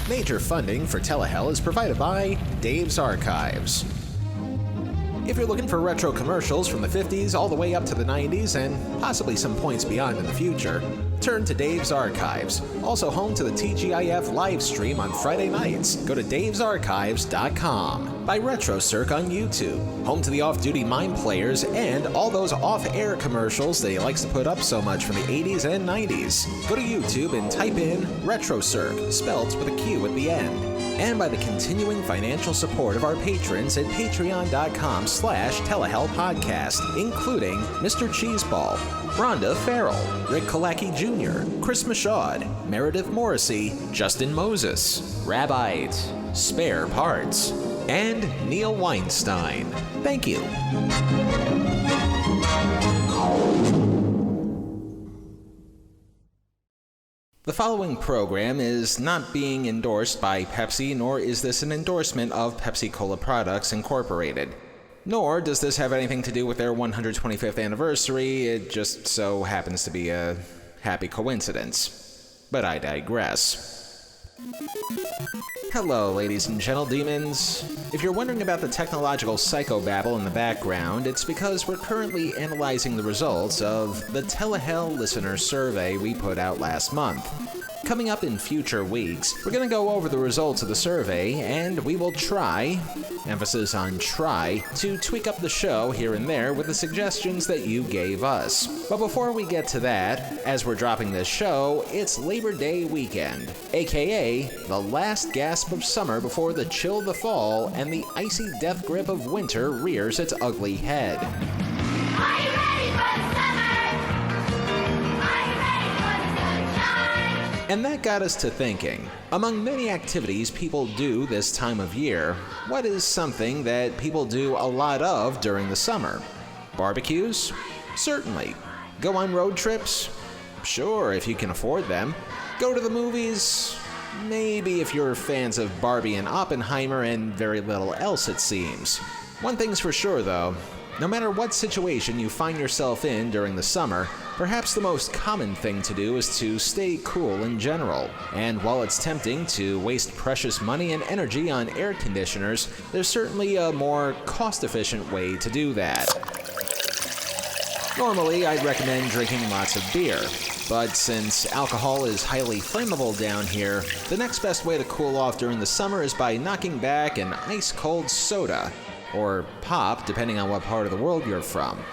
Major funding for Telehell is provided by Dave's Archives. If you're looking for retro commercials from the 50s all the way up to the 90s and possibly some points beyond in the future, turn to Dave's Archives, also home to the TGIF live stream on Friday nights. Go to davesarchives.com. By Retrocirq on YouTube, home to the off-duty Mime Players and all those off-air commercials that he likes to put up so much from the 80s and 90s. Go to YouTube and type in Retrocirq, spelt with a Q at the end. And by the continuing financial support of our patrons at patreon.com/Telehell Podcast, including Mr. Cheeseball, Rhonda Farrell, Rick Kalacki Jr., Chris Michaud, Meredith Morrissey, Justin Moses, Rabbite, Spare Parts, and Neil Weinstein. Thank you. The following program is not being endorsed by Pepsi, nor is this an endorsement of Pepsi Cola Products Incorporated. Nor does this have anything to do with their 125th anniversary. It just so happens to be a happy coincidence. But I digress. Hello, ladies and gentledemons. If you're wondering about the technological psychobabble in the background, it's because we're currently analyzing the results of the Telehell listener survey we put out last month. Coming up in future weeks, we're going to go over the results of the survey, and we will try, emphasis on try, to tweak up the show here and there with the suggestions that you gave us. But before we get to that, as we're dropping this show, it's Labor Day weekend, aka the last gasp of summer before the chill of the fall and the icy death grip of winter rears its ugly head. Are you ready for summer? Are you ready for sunshine? And that got us to thinking. Among many activities people do this time of year, what is something that people do a lot of during the summer? Barbecues? Certainly. Go on road trips? Sure, if you can afford them. Go to the movies? Maybe if you're fans of Barbie and Oppenheimer and very little else, it seems. One thing's for sure, though. No matter what situation you find yourself in during the summer, perhaps the most common thing to do is to stay cool in general. And while it's tempting to waste precious money and energy on air conditioners, there's certainly a more cost-efficient way to do that. Normally, I'd recommend drinking lots of beer. But since alcohol is highly flammable down here, the next best way to cool off during the summer is by knocking back an ice-cold soda. Or pop, depending on what part of the world you're from.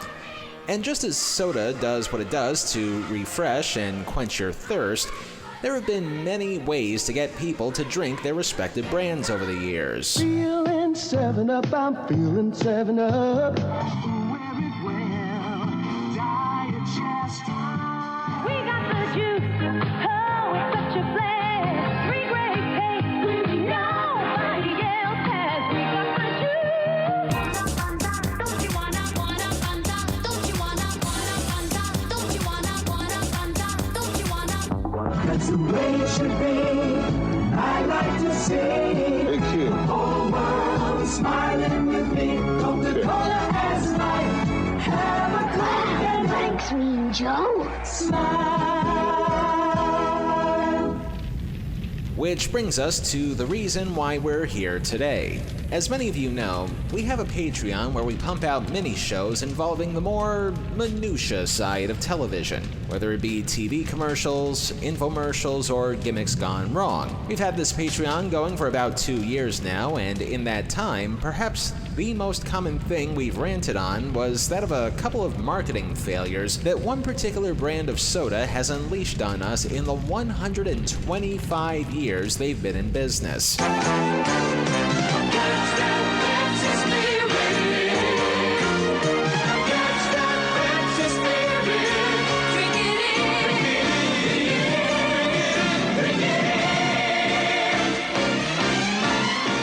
And just as soda does what it does to refresh and quench your thirst, there have been many ways to get people to drink their respective brands over the years. Feeling 7-Up, I'm feeling 7-Up. We got the juice. Oh, it's such a blast. 3 great tastes. Nobody else has. We got the juice. Don't you wanna Fanta? Don't you wanna Fanta? Don't you wanna Fanta? Don't you wanna? That's the way it should be. I like to see Hey, kid. the whole world smiling with me. Coca-Cola has life. Have a Coke and Thanks, Mean Joe. smile. Which brings us to the reason why we're here today. As many of you know, we have a Patreon where we pump out mini-shows involving the more minutia side of television, whether it be TV commercials, infomercials, or gimmicks gone wrong. We've had this Patreon going for about 2 years now, and in that time, perhaps the most common thing we've ranted on was that of a couple of marketing failures that one particular brand of soda has unleashed on us in the 125 years they've been in business.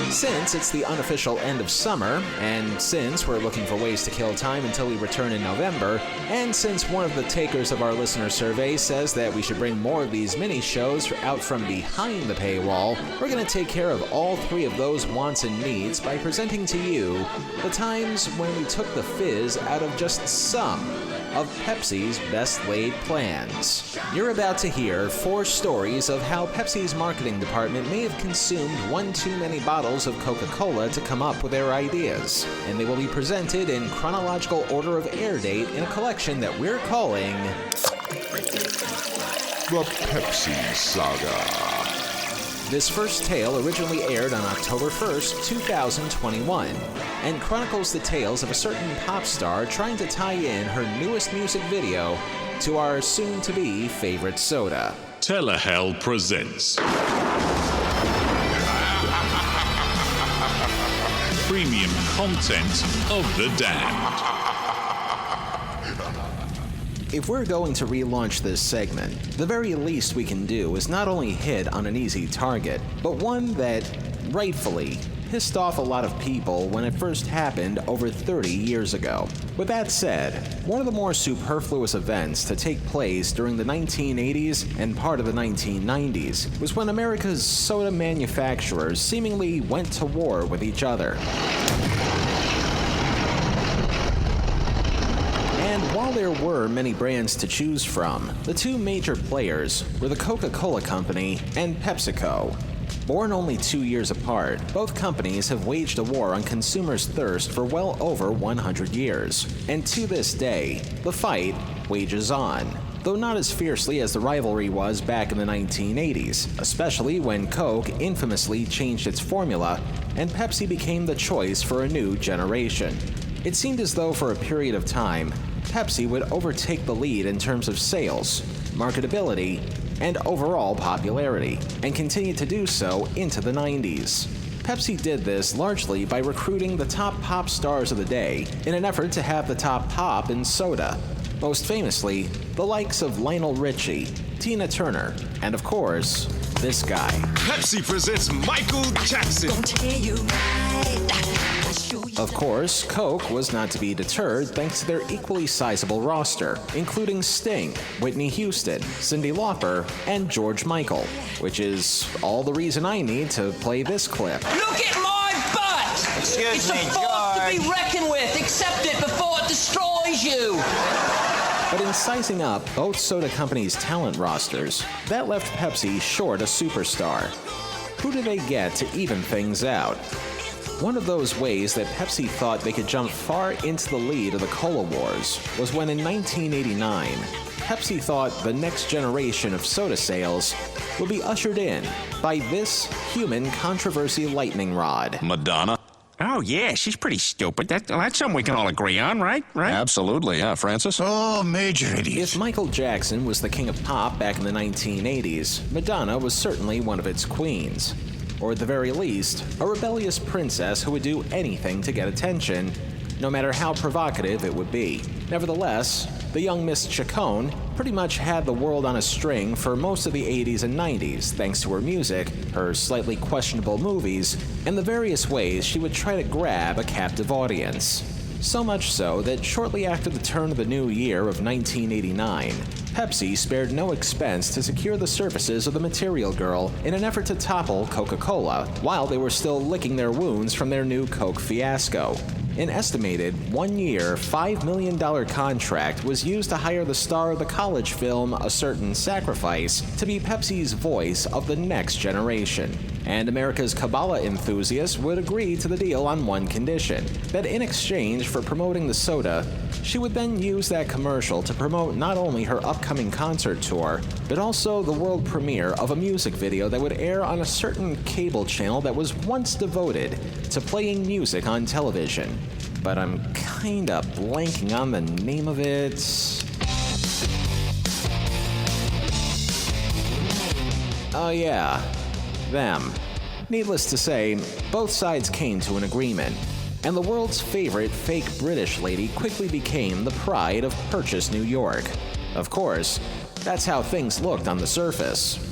Since it's the unofficial end of summer, and since we're looking for ways to kill time until we return in November, and since one of the takers of our listener survey says that we should bring more of these mini-shows out from behind the paywall, we're going to take care of all 3 of those wants and needs by presenting to you the times when we took the fizz out of just some of Pepsi's best laid plans. You're about to hear 4 stories of how Pepsi's marketing department may have consumed one too many bottles of Coca-Cola to come up with their ideas, and they will be presented in chronological order of air date in a collection that we're calling The Pepsi Saga. This first tale originally aired on October 1st, 2021, and chronicles the tales of a certain pop star trying to tie in her newest music video to our soon-to-be favorite soda. Telehell presents premium content of the damned. If we're going to relaunch this segment, the very least we can do is not only hit on an easy target, but one that, rightfully, pissed off a lot of people when it first happened over 30 years ago. With that said, one of the more superfluous events to take place during the 1980s and part of the 1990s was when America's soda manufacturers seemingly went to war with each other. And while there were many brands to choose from, the 2 major players were the Coca-Cola Company and PepsiCo. Born only 2 years apart, both companies have waged a war on consumers' thirst for well over 100 years. And to this day, the fight wages on. Though not as fiercely as the rivalry was back in the 1980s, especially when Coke infamously changed its formula and Pepsi became the choice for a new generation. It seemed as though for a period of time, Pepsi would overtake the lead in terms of sales, marketability, and overall popularity, and continued to do so into the 90s. Pepsi did this largely by recruiting the top pop stars of the day in an effort to have the top pop in soda. Most famously, the likes of Lionel Richie, Tina Turner, and of course, this guy. Pepsi presents Michael Jackson. Of course, Coke was not to be deterred thanks to their equally sizable roster, including Sting, Whitney Houston, Cyndi Lauper, and George Michael, which is all the reason I need to play this clip. Look at my butt! Excuse it's me, a force to be George. reckoned with. Accept it before it destroys you. But in sizing up both soda companies' talent rosters, that left Pepsi short a superstar. Who do they get to even things out? One of those ways that Pepsi thought they could jump far into the lead of the Cola Wars was when in 1989, Pepsi thought the next generation of soda sales would be ushered in by this human controversy lightning rod. Madonna. Oh, yeah, she's pretty stupid. That's something we can all agree on, right? Absolutely, yeah, Francis? Oh, major idiots. If Michael Jackson was the king of pop back in the 1980s, Madonna was certainly one of its queens. Or at the very least, a rebellious princess who would do anything to get attention, no matter how provocative it would be. Nevertheless, the young Miss Chacon pretty much had the world on a string for most of the 80s and 90s thanks to her music, her slightly questionable movies, and the various ways she would try to grab a captive audience. So much so that shortly after the turn of the new year of 1989, Pepsi spared no expense to secure the services of the Material Girl in an effort to topple Coca-Cola while they were still licking their wounds from their new Coke fiasco. An estimated 1-year, $5 million contract was used to hire the star of the college film A Certain Sacrifice to be Pepsi's voice of the next generation. And America's Kabbalah enthusiasts would agree to the deal on one condition, that in exchange for promoting the soda, she would then use that commercial to promote not only her upcoming concert tour, but also the world premiere of a music video that would air on a certain cable channel that was once devoted to playing music on television. But I'm kinda blanking on the name of it. Oh yeah, them. Needless to say, both sides came to an agreement, and the world's favorite fake British lady quickly became the pride of Purchase, New York. Of course, that's how things looked on the surface.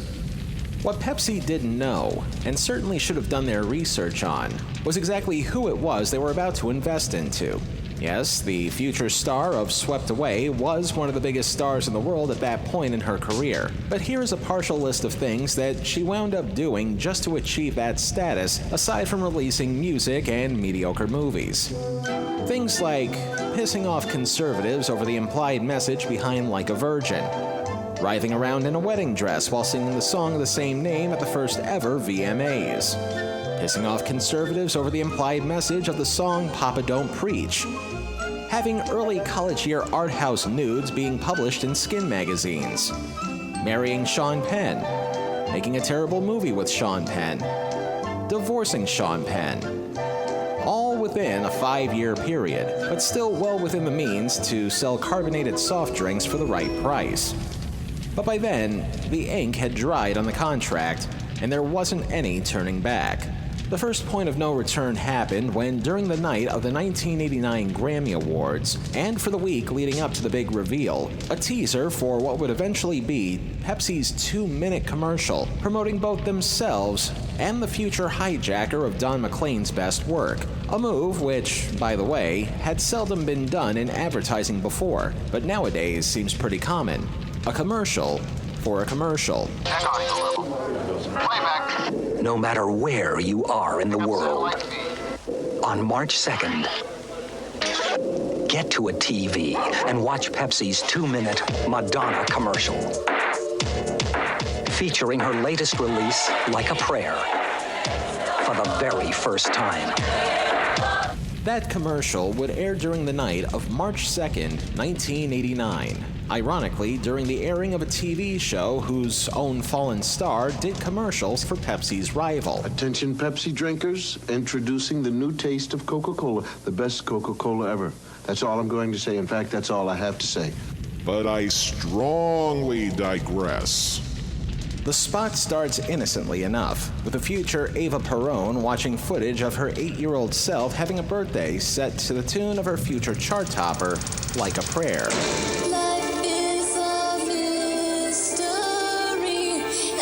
What Pepsi didn't know, and certainly should have done their research on, was exactly who it was they were about to invest into. Yes, the future star of Swept Away was one of the biggest stars in the world at that point in her career. But here is a partial list of things that she wound up doing just to achieve that status, aside from releasing music and mediocre movies. Things like pissing off conservatives over the implied message behind Like a Virgin, writhing around in a wedding dress while singing the song of the same name at the first ever VMAs, pissing off conservatives over the implied message of the song Papa Don't Preach, having early college year art house nudes being published in Skin magazines, marrying Sean Penn, making a terrible movie with Sean Penn, divorcing Sean Penn. All within a 5-year period, but still well within the means to sell carbonated soft drinks for the right price. But by then, the ink had dried on the contract, and there wasn't any turning back. The first point of no return happened when, during the night of the 1989 Grammy Awards, and for the week leading up to the big reveal, a teaser for what would eventually be Pepsi's 2-minute commercial promoting both themselves and the future hijacker of Don McLean's best work. A move which, by the way, had seldom been done in advertising before, but nowadays seems pretty common. A commercial for a commercial. No matter where you are in the world, on March 2nd, get to a TV and watch Pepsi's 2-minute Madonna commercial, featuring her latest release, Like a Prayer, for the very first time. That commercial would air during the night of March 2nd, 1989. Ironically, during the airing of a TV show whose own fallen star did commercials for Pepsi's rival. Attention Pepsi drinkers, introducing the new taste of Coca-Cola, the best Coca-Cola ever. That's all I'm going to say. In fact, that's all I have to say. But I strongly digress. The spot starts innocently enough, with the future Ava Perón watching footage of her 8-year-old self having a birthday set to the tune of her future chart topper, Like a Prayer. Life is a mystery.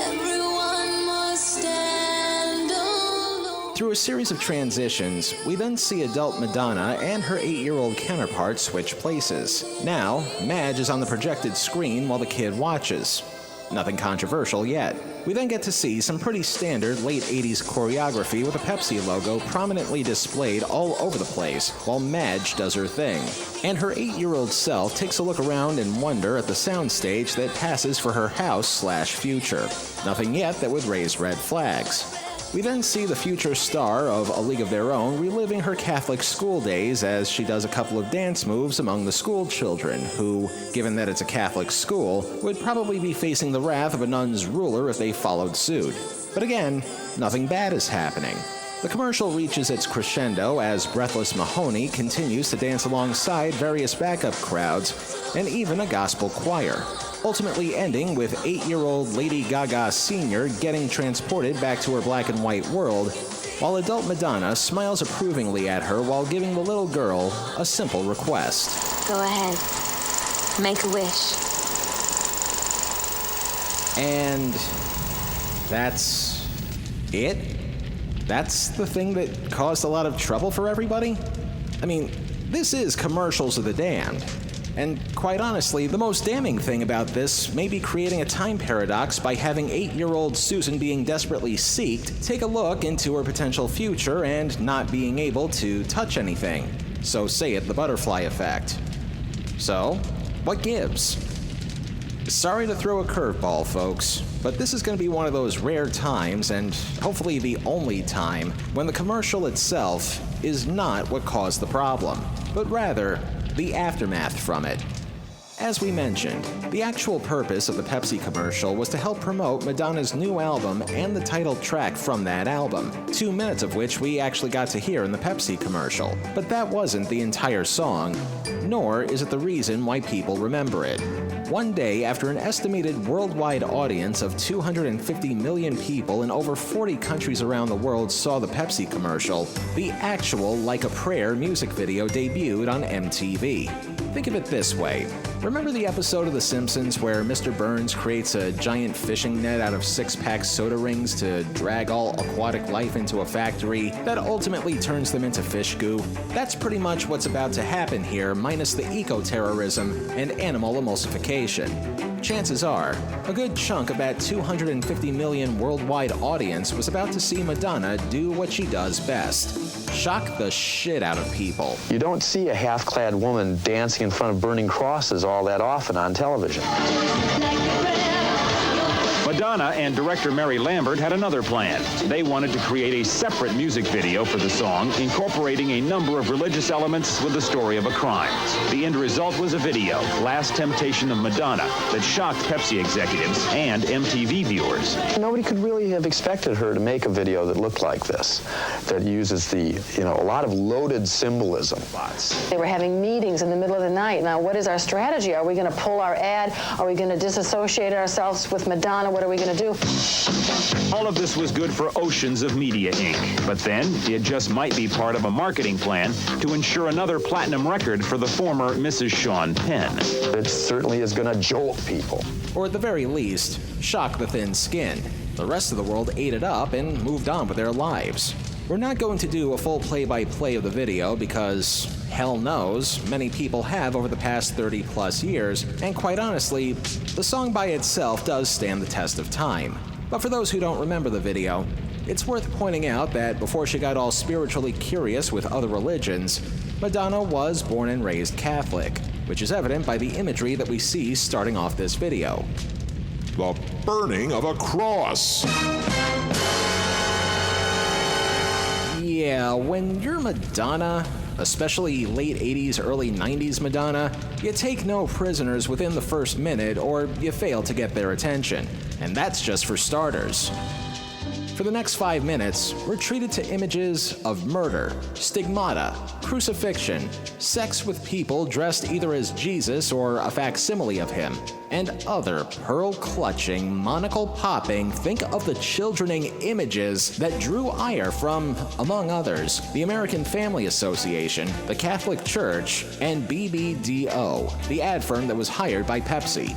Everyone must stand alone. Through a series of transitions, we then see adult Madonna and her 8-year-old counterpart switch places. Now, Madge is on the projected screen while the kid watches. Nothing controversial yet. We then get to see some pretty standard late 80s choreography with a Pepsi logo prominently displayed all over the place while Madge does her thing. And her 8-year-old self takes a look around in wonder at the soundstage that passes for her house/future. Nothing yet that would raise red flags. We then see the future star of A League of Their Own reliving her Catholic school days as she does a couple of dance moves among the school children, who, given that it's a Catholic school, would probably be facing the wrath of a nun's ruler if they followed suit. But again, nothing bad is happening. The commercial reaches its crescendo as Breathless Mahoney continues to dance alongside various backup crowds and even a gospel choir, ultimately ending with 8-year-old Lady Gaga Sr. getting transported back to her black and white world, while adult Madonna smiles approvingly at her while giving the little girl a simple request. Go ahead. Make a wish. And that's it? That's the thing that caused a lot of trouble for everybody? I mean, this is Commercials of the Damned. And quite honestly, the most damning thing about this may be creating a time paradox by having 8-year-old Susan being desperately seeked take a look into her potential future and not being able to touch anything. So say it, the butterfly effect. So, what gives? Sorry to throw a curveball, folks, but this is going to be one of those rare times, and hopefully the only time, when the commercial itself is not what caused the problem, but rather the aftermath from it. As we mentioned, the actual purpose of the Pepsi commercial was to help promote Madonna's new album and the title track from that album, 2 minutes of which we actually got to hear in the Pepsi commercial. But that wasn't the entire song, nor is it the reason why people remember it. One day, after an estimated worldwide audience of 250 million people in over 40 countries around the world saw the Pepsi commercial, the actual Like a Prayer music video debuted on MTV. Think of it this way. Remember the episode of The Simpsons where Mr. Burns creates a giant fishing net out of 6-pack soda rings to drag all aquatic life into a factory that ultimately turns them into fish goo? That's pretty much what's about to happen here, minus the eco-terrorism and animal emulsification. chances are, a good chunk of that 250 million worldwide audience was about to see Madonna do what she does best: shock the shit out of people. You don't see a half-clad woman dancing in front of burning crosses all that often on television. Madonna and director Mary Lambert had another plan. They wanted to create a separate music video for the song, incorporating a number of religious elements with the story of a crime. The end result was a video, Last Temptation of Madonna, that shocked Pepsi executives and MTV viewers. Nobody could really have expected her to make a video that looked like this, that uses a lot of loaded symbolism. They were having meetings in the middle of the night. Now, what is our strategy? Are we going to pull our ad? Are we going to disassociate ourselves with Madonna? What are we going to do? All of this was good for Oceans of Media, Inc. But then, it just might be part of a marketing plan to ensure another platinum record for the former Mrs. Sean Penn. It certainly is going to jolt people. Or at the very least, shock the thin skin. The rest of the world ate it up and moved on with their lives. We're not going to do a full play-by-play of the video because, hell knows, many people have over the past 30-plus years, and quite honestly, the song by itself does stand the test of time. But for those who don't remember the video, it's worth pointing out that before she got all spiritually curious with other religions, Madonna was born and raised Catholic, which is evident by the imagery that we see starting off this video. The burning of a cross. Yeah, when you're Madonna, especially late 80s, early 90s Madonna, you take no prisoners within the first minute or you fail to get their attention. And that's just for starters. For the next 5 minutes, we're treated to images of murder, stigmata, crucifixion, sex with people dressed either as Jesus or a facsimile of him, and other pearl-clutching, monocle-popping, think of the childrening images that drew ire from, among others, the American Family Association, the Catholic Church, and BBDO, the ad firm that was hired by Pepsi.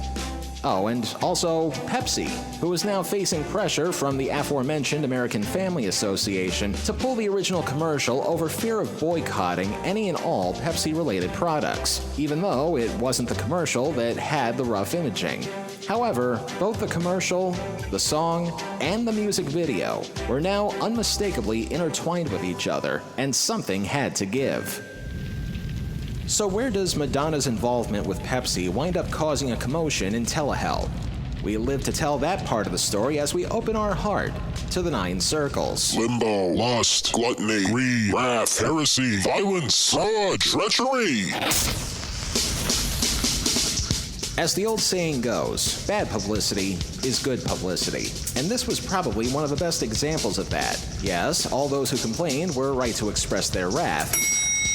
Oh, and also Pepsi, who is now facing pressure from the aforementioned American Family Association to pull the original commercial over fear of boycotting any and all Pepsi-related products, even though it wasn't the commercial that had the rough imaging. However, both the commercial, the song, and the music video were now unmistakably intertwined with each other, and something had to give. So where does Madonna's involvement with Pepsi wind up causing a commotion in Telehell? We live to tell that part of the story as we open our heart to the 9 circles. Limbo, lust, gluttony, greed, wrath, heresy, violence, fraud, treachery. As the old saying goes, bad publicity is good publicity. And this was probably one of the best examples of that. Yes, all those who complained were right to express their wrath,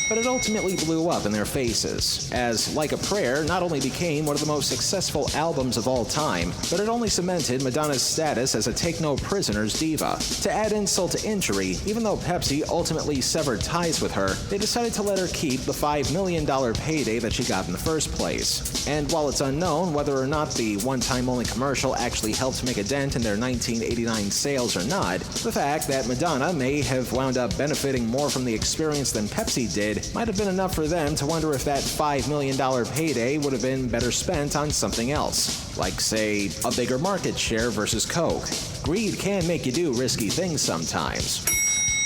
but it ultimately blew up in their faces, as Like a Prayer not only became one of the most successful albums of all time, but it only cemented Madonna's status as a take-no-prisoners diva. To add insult to injury, even though Pepsi ultimately severed ties with her, they decided to let her keep the $5 million payday that she got in the first place. And while it's unknown whether or not the one-time-only commercial actually helped make a dent in their 1989 sales or not, the fact that Madonna may have wound up benefiting more from the experience than Pepsi did might have been enough for them to wonder if that $5 million payday would have been better spent on something else, like, say, a bigger market share versus Coke. Greed can make you do risky things sometimes.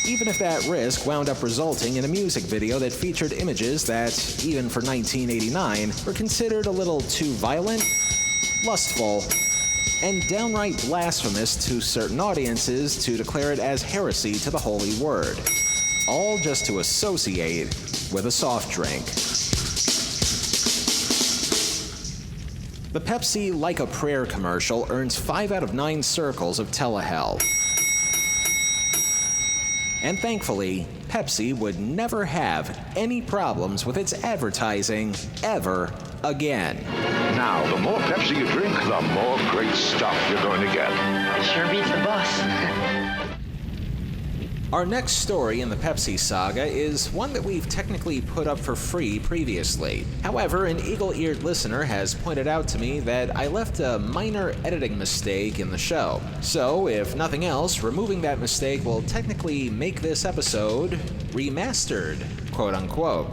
Even if that risk wound up resulting in a music video that featured images that, even for 1989, were considered a little too violent, lustful, and downright blasphemous to certain audiences to declare it as heresy to the holy word. All just to associate with a soft drink. The Pepsi Like a Prayer commercial earns 5 out of 9 circles of Telehell. And thankfully, Pepsi would never have any problems with its advertising ever again. Now, the more Pepsi you drink, the more great stuff you're going to get. Sure beats the bus. Our next story in the Pepsi saga is one that we've technically put up for free previously. However, an eagle-eared listener has pointed out to me that I left a minor editing mistake in the show. So, if nothing else, removing that mistake will technically make this episode remastered, quote-unquote.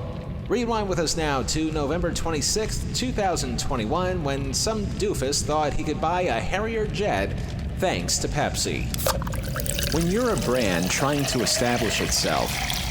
Rewind with us now to November 26th, 2021, when some doofus thought he could buy a Harrier jet thanks to Pepsi. When you're a brand trying to establish itself,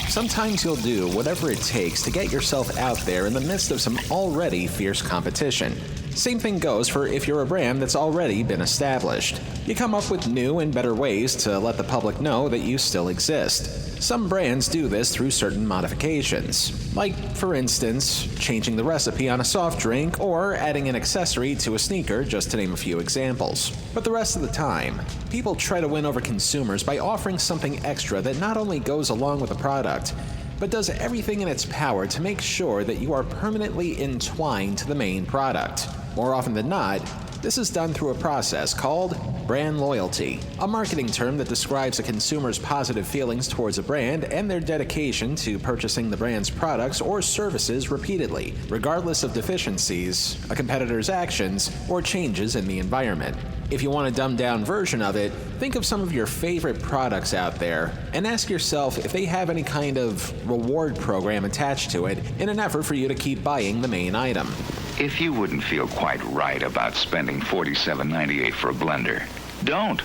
sometimes you'll do whatever it takes to get yourself out there in the midst of some already fierce competition. Same thing goes for if you're a brand that's already been established. You come up with new and better ways to let the public know that you still exist. Some brands do this through certain modifications, like, for instance, changing the recipe on a soft drink or adding an accessory to a sneaker, just to name a few examples. But the rest of the time, people try to win over consumers by offering something extra that not only goes along with the product, but does everything in its power to make sure that you are permanently entwined to the main product. More often than not, this is done through a process called brand loyalty, a marketing term that describes a consumer's positive feelings towards a brand and their dedication to purchasing the brand's products or services repeatedly, regardless of deficiencies, a competitor's actions, or changes in the environment. If you want a dumbed-down version of it, think of some of your favorite products out there and ask yourself if they have any kind of reward program attached to it in an effort for you to keep buying the main item. If you wouldn't feel quite right about spending $47.98 for a blender, don't.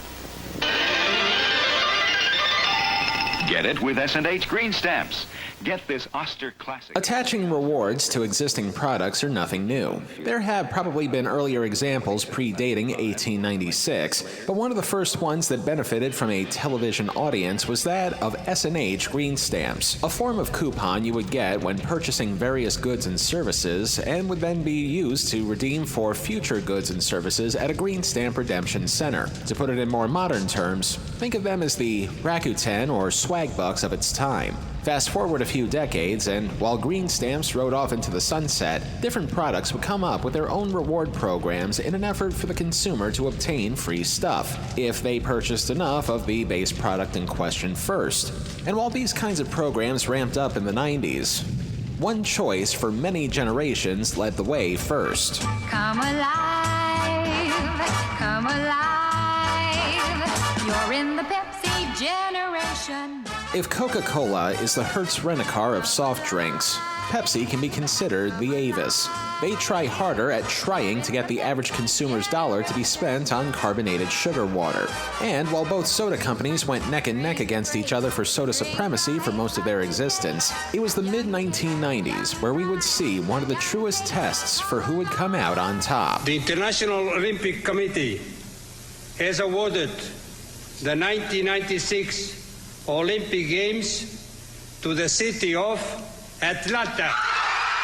Get it with S&H Green Stamps. Get this Oster Classic. Attaching rewards to existing products are nothing new. There have probably been earlier examples predating 1896, but one of the first ones that benefited from a television audience was that of S&H Green Stamps, a form of coupon you would get when purchasing various goods and services and would then be used to redeem for future goods and services at a Green Stamp Redemption Center. To put it in more modern terms, think of them as the Rakuten or swag bucks of its time. Fast forward a few decades, and while green stamps rode off into the sunset, different products would come up with their own reward programs in an effort for the consumer to obtain free stuff, if they purchased enough of the base product in question first. And while these kinds of programs ramped up in the 90s, one choice for many generations led the way first. Come alive, come alive. You're in the Pepsi Generation. If Coca-Cola is the Hertz Rent-A-Car of soft drinks, Pepsi can be considered the Avis. They try harder at trying to get the average consumer's dollar to be spent on carbonated sugar water. And while both soda companies went neck and neck against each other for soda supremacy for most of their existence, it was the mid-1990s where we would see one of the truest tests for who would come out on top. The International Olympic Committee has awarded the 1996 Olympic Games to the city of Atlanta.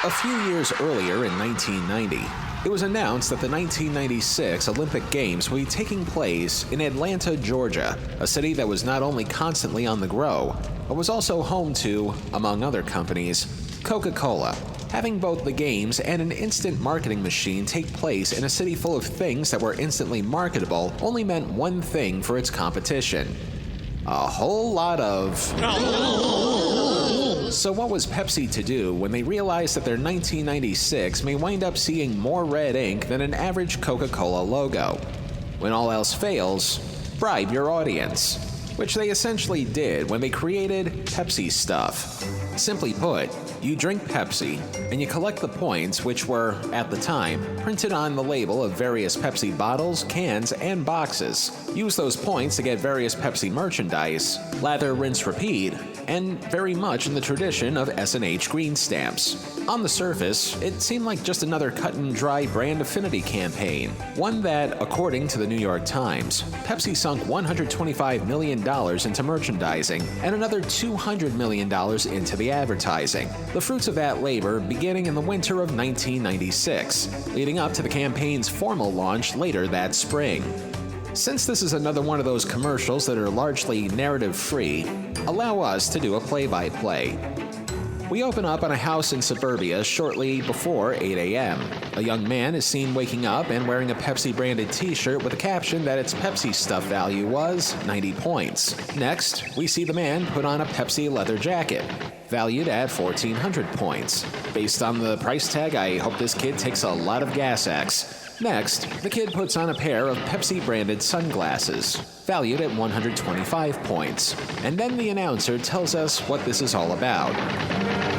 A few years earlier, in 1990, it was announced that the 1996 Olympic Games would be taking place in Atlanta, Georgia, a city that was not only constantly on the grow, but was also home to, among other companies, Coca-Cola. Having both the games and an instant marketing machine take place in a city full of things that were instantly marketable only meant one thing for its competition: a whole lot of... So what was Pepsi to do when they realized that their 1996 may wind up seeing more red ink than an average Coca-Cola logo? When all else fails, bribe your audience, which they essentially did when they created Pepsi Stuff. Simply put, you drink Pepsi, and you collect the points which were, at the time, printed on the label of various Pepsi bottles, cans, and boxes. Use those points to get various Pepsi merchandise, lather, rinse, repeat, and very much in the tradition of S&H Green Stamps. On the surface, it seemed like just another cut-and-dry brand affinity campaign, one that, according to the New York Times, Pepsi sunk $125 million into merchandising and another $200 million into the advertising. The fruits of that labor beginning in the winter of 1996, leading up to the campaign's formal launch later that spring. Since this is another one of those commercials that are largely narrative-free, allow us to do a play-by-play. We open up on a house in suburbia shortly before 8 a.m. A young man is seen waking up and wearing a Pepsi-branded t-shirt with a caption that its Pepsi Stuff value was 90 points. Next, we see the man put on a Pepsi leather jacket, valued at 1,400 points. Based on the price tag, I hope this kid takes a lot of Gas-X. Next, the kid puts on a pair of Pepsi-branded sunglasses, valued at 125 points. And then the announcer tells us what this is all about.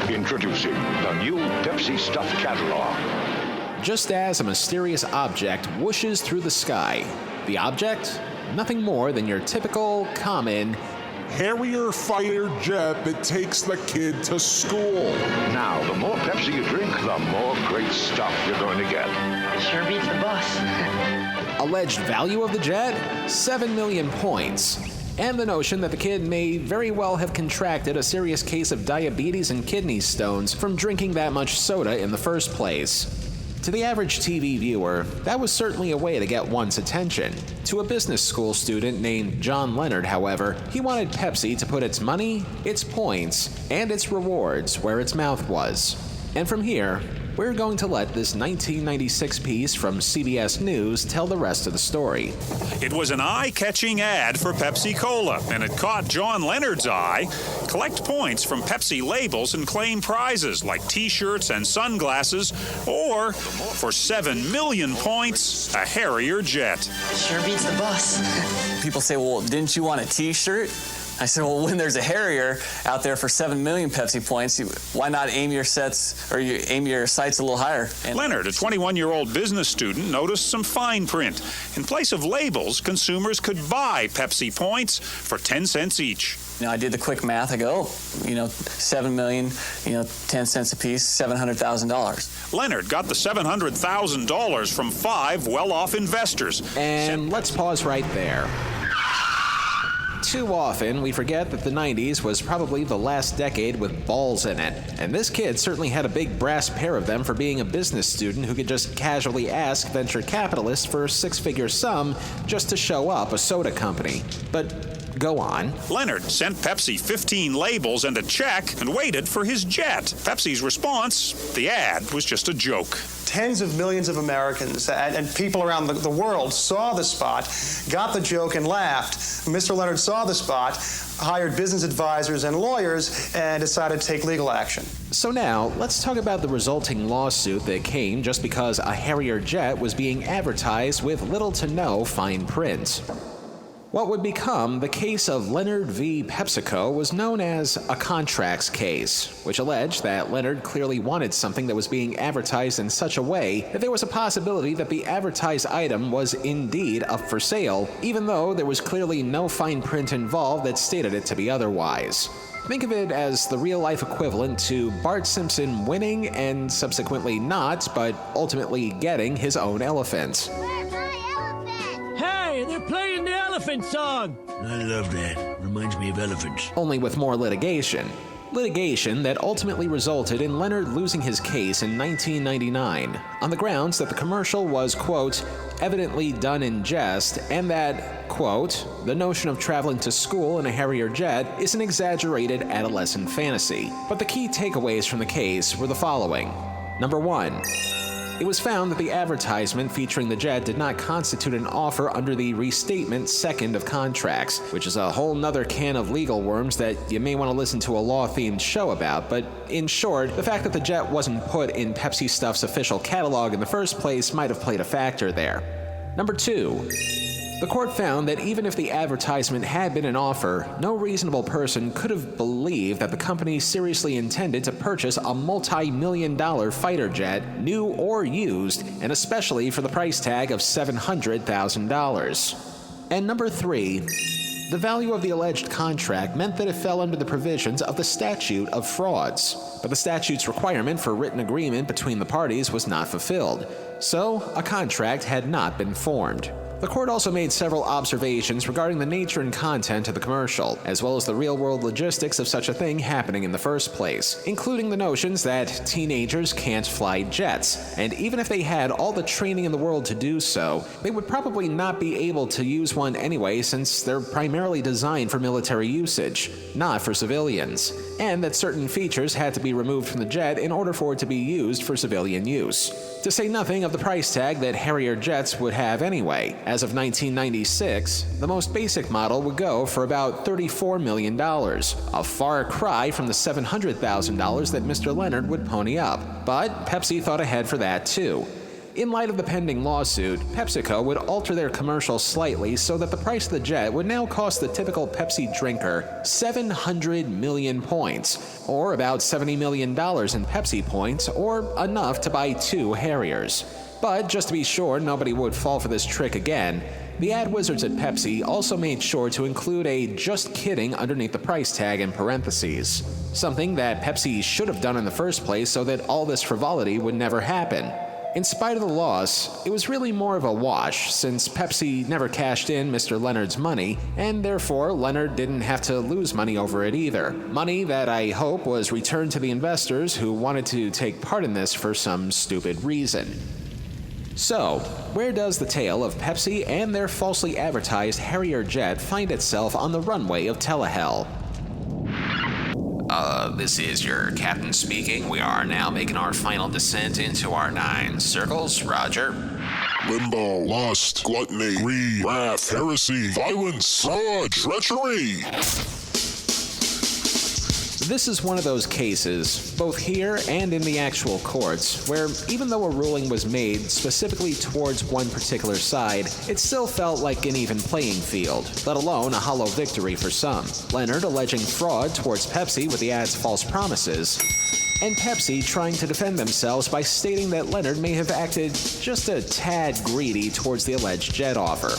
Introducing the new Pepsi Stuff Catalog. Just as a mysterious object whooshes through the sky, the object? Nothing more than your typical, common Harrier fighter jet that takes the kid to school. Now, the more Pepsi you drink, the more great stuff you're going to get. It sure beats the bus. Alleged value of the jet? 7 million points. And the notion that the kid may very well have contracted a serious case of diabetes and kidney stones from drinking that much soda in the first place. To the average TV viewer, that was certainly a way to get one's attention. To a business school student named John Leonard, however, he wanted Pepsi to put its money, its points, and its rewards where its mouth was. And from here, we're going to let this 1996 piece from CBS News tell the rest of the story. It was an eye-catching ad for Pepsi Cola, and it caught John Leonard's eye. Collect points from Pepsi labels and claim prizes like T-shirts and sunglasses, or, for 7 million points, a Harrier jet. It sure beats the bus. People say, well, didn't you want a T-shirt? I said, well, when there's a Harrier out there for 7 million Pepsi points, why not aim your sights a little higher? And Leonard, a 21-year-old business student, noticed some fine print. In place of labels, consumers could buy Pepsi points for 10 cents each. I did the quick math. I go, 7 million, 10 cents a piece, $700,000. Leonard got the $700,000 from 5 well-off investors. And let's pause right there. Too often, we forget that the 90s was probably the last decade with balls in it. And this kid certainly had a big brass pair of them for being a business student who could just casually ask venture capitalists for a six-figure sum just to show up a soda company. But go on. Leonard sent Pepsi 15 labels and a check and waited for his jet. Pepsi's response, the ad was just a joke. Tens of millions of Americans and people around the world saw the spot, got the joke and laughed. Mr. Leonard saw the spot, hired business advisors and lawyers, and decided to take legal action. So now, let's talk about the resulting lawsuit that came just because a Harrier jet was being advertised with little to no fine print. What would become the case of Leonard v. PepsiCo was known as a contracts case, which alleged that Leonard clearly wanted something that was being advertised in such a way that there was a possibility that the advertised item was indeed up for sale, even though there was clearly no fine print involved that stated it to be otherwise. Think of it as the real-life equivalent to Bart Simpson winning and subsequently not, but ultimately getting his own elephant. Hey, they're playing the elephant song! I love that. Reminds me of elephants. Only with more litigation. Litigation that ultimately resulted in Leonard losing his case in 1999 on the grounds that the commercial was, quote, evidently done in jest, and that, quote, the notion of traveling to school in a Harrier jet is an exaggerated adolescent fantasy. But the key takeaways from the case were the following. Number 1. It was found that the advertisement featuring the jet did not constitute an offer under the Restatement Second of Contracts, which is a whole nother can of legal worms that you may want to listen to a law-themed show about, but in short, the fact that the jet wasn't put in Pepsi Stuff's official catalog in the first place might have played a factor there. Number 2. The court found that even if the advertisement had been an offer, no reasonable person could have believed that the company seriously intended to purchase a multi-million-dollar fighter jet, new or used, and especially for the price tag of $700,000. And number 3, the value of the alleged contract meant that it fell under the provisions of the statute of frauds. But the statute's requirement for written agreement between the parties was not fulfilled, so a contract had not been formed. The court also made several observations regarding the nature and content of the commercial, as well as the real-world logistics of such a thing happening in the first place, including the notions that teenagers can't fly jets, and even if they had all the training in the world to do so, they would probably not be able to use one anyway since they're primarily designed for military usage, not for civilians, and that certain features had to be removed from the jet in order for it to be used for civilian use. To say nothing of the price tag that Harrier jets would have anyway. As of 1996, the most basic model would go for about $34 million, a far cry from the $700,000 that Mr. Leonard would pony up. But Pepsi thought ahead for that too. In light of the pending lawsuit, PepsiCo would alter their commercial slightly so that the price of the jet would now cost the typical Pepsi drinker 700 million points, or about $70 million in Pepsi points, or enough to buy 2 Harriers. But just to be sure nobody would fall for this trick again, the ad wizards at Pepsi also made sure to include a "just kidding" underneath the price tag in parentheses. Something that Pepsi should have done in the first place so that all this frivolity would never happen. In spite of the loss, it was really more of a wash, since Pepsi never cashed in Mr. Leonard's money, and therefore Leonard didn't have to lose money over it either. Money that I hope was returned to the investors who wanted to take part in this for some stupid reason. So, where does the tale of Pepsi and their falsely advertised Harrier jet find itself on the runway of Telehell? This is your captain speaking. We are now making our final descent into our 9 circles. Roger. Limbo, lust, gluttony, greed, wrath, heresy, violence, treachery. This is one of those cases, both here and in the actual courts, where even though a ruling was made specifically towards one particular side, it still felt like an even playing field, let alone a hollow victory for some. Leonard alleging fraud towards Pepsi with the ad's false promises, and Pepsi trying to defend themselves by stating that Leonard may have acted just a tad greedy towards the alleged jet offer.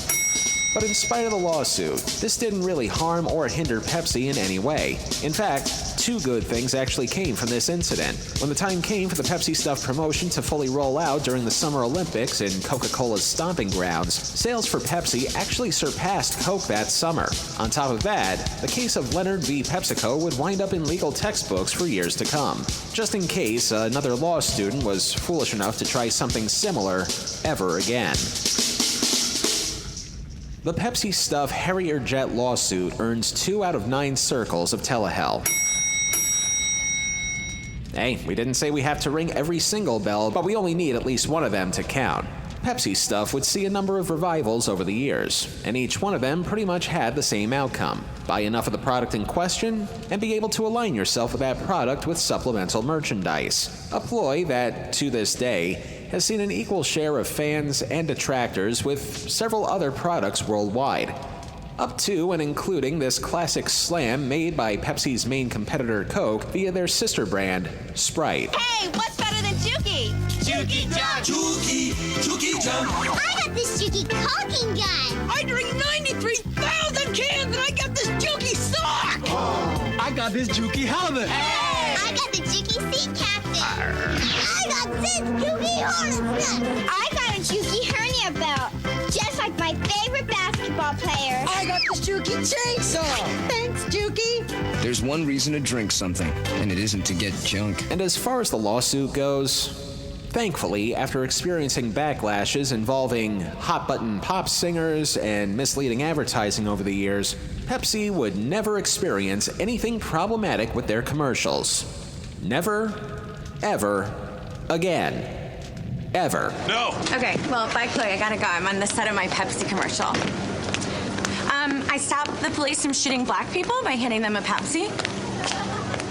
But in spite of the lawsuit, this didn't really harm or hinder Pepsi in any way. In fact, 2 good things actually came from this incident. When the time came for the Pepsi Stuff promotion to fully roll out during the Summer Olympics in Coca-Cola's stomping grounds, sales for Pepsi actually surpassed Coke that summer. On top of that, the case of Leonard v. PepsiCo would wind up in legal textbooks for years to come, just in case another law student was foolish enough to try something similar ever again. The Pepsi Stuff Harrier jet lawsuit earns 2 out of 9 circles of Telehell. Hey, we didn't say we have to ring every single bell, but we only need at least one of them to count. Pepsi Stuff would see a number of revivals over the years, and each one of them pretty much had the same outcome. Buy enough of the product in question, and be able to align yourself with that product with supplemental merchandise. A ploy that, to this day, has seen an equal share of fans and detractors with several other products worldwide. Up to and including this classic slam made by Pepsi's main competitor Coke via their sister brand, Sprite. Hey, what's better than Juki? Juki Jump! Juki Jump! I got this Juki caulking gun! I drink 93,000 cans and I got this Juki sock! Oh, I got this Juki helmet! Hey! I got the Juki sea captain! I got this Juki harness! I got a Juki hernia belt! Just like my favorite basketball player! I got this Juki chainsaw! Thanks, Juki! There's one reason to drink something, and it isn't to get junk. And as far as the lawsuit goes, thankfully, after experiencing backlashes involving hot-button pop singers and misleading advertising over the years, Pepsi would never experience anything problematic with their commercials. Never, ever, again. Ever. No! Okay, well, bye, Chloe. I gotta go. I'm on the set of my Pepsi commercial. I stopped the police from shooting black people by handing them a Pepsi.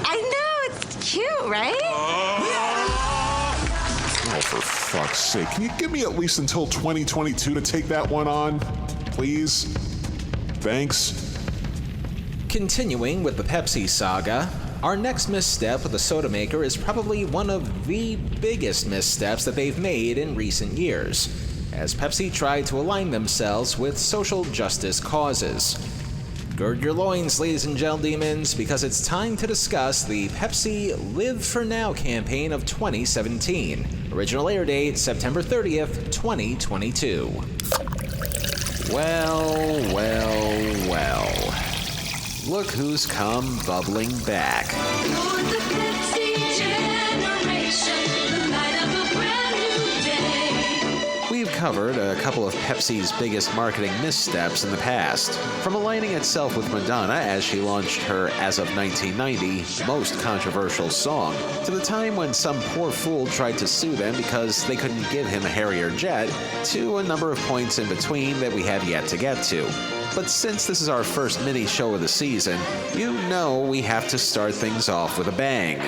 I know, it's cute, right? Oh, for fuck's sake. Can you give me at least until 2022 to take that one on? Please? Thanks. Continuing with the Pepsi saga, our next misstep with the soda maker is probably one of the biggest missteps that they've made in recent years, as Pepsi tried to align themselves with social justice causes. Gird your loins, ladies and gentlemen, because it's time to discuss the Pepsi Live For Now campaign of 2017. Original air date, September 30th, 2022. Well. Look who's come bubbling back. You're the Pepsi Generation, the light of a brand new day. We've covered a couple of Pepsi's biggest marketing missteps in the past, from aligning itself with Madonna as she launched her, as of 1990, most controversial song, to the time when some poor fool tried to sue them because they couldn't give him a Harrier jet, to a number of points in between that we have yet to get to. But since this is our first mini show of the season, you know we have to start things off with a bang.